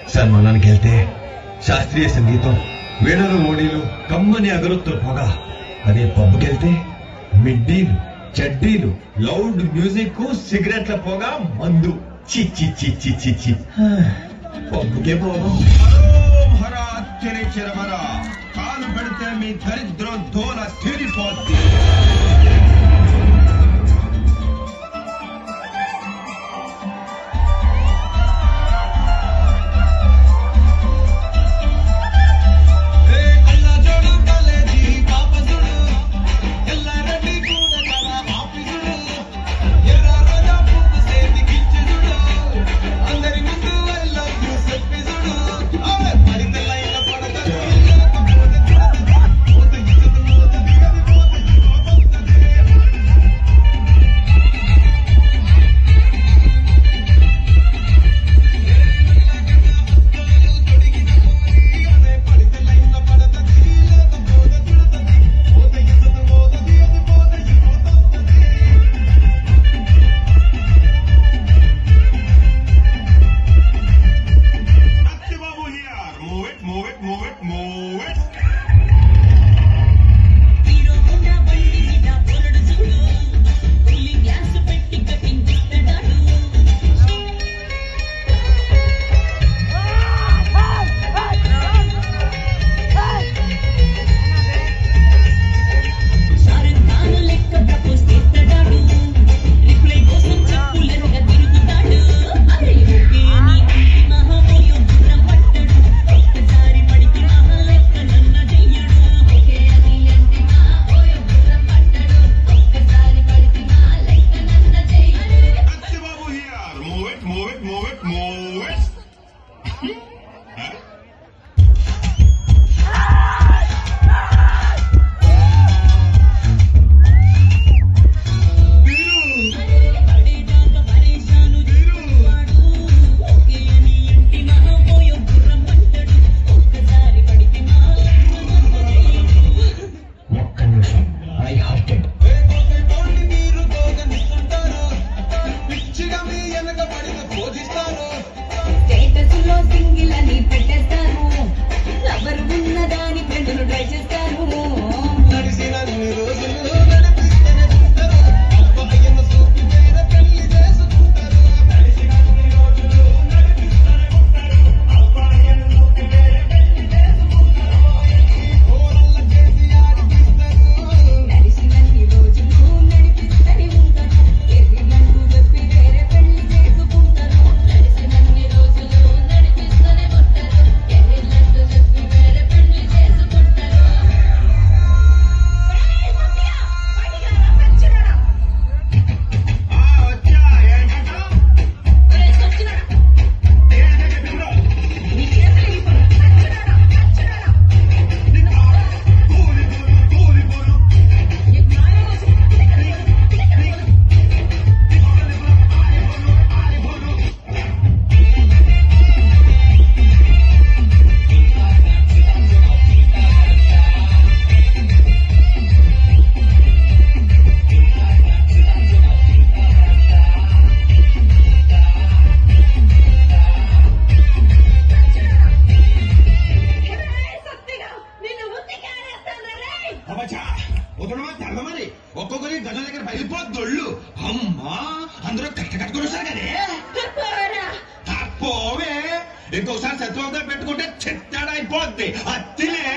సన్మానానికి వెళ్తే శాస్త్రీయ సంగీతం, వీణలు ఓడీలు, కమ్మని అగరొత్తుల పొగ. అదే పబ్బుకెళ్తే మిడ్డీలు, చెడ్డీలు, లౌడ్ మ్యూజిక్, సిగరెట్ల పొగ, మందు. చి చి చి చి చి చి. పబ్బుకే పోదాం. కాలు పెడితే మీ దరిద్రం దోల తీరిపోద్ది. ఒక్కొక్కరి గజం దగ్గర బయలుపోద్దొళ్ళు. అమ్మా అందరూ కట్టుకొని వస్తారు కదే. తప్పోవే ఇంకొకసారి సత్వంగా పెట్టుకుంటే చెత్తాడైపోద్ది. అత్తిలే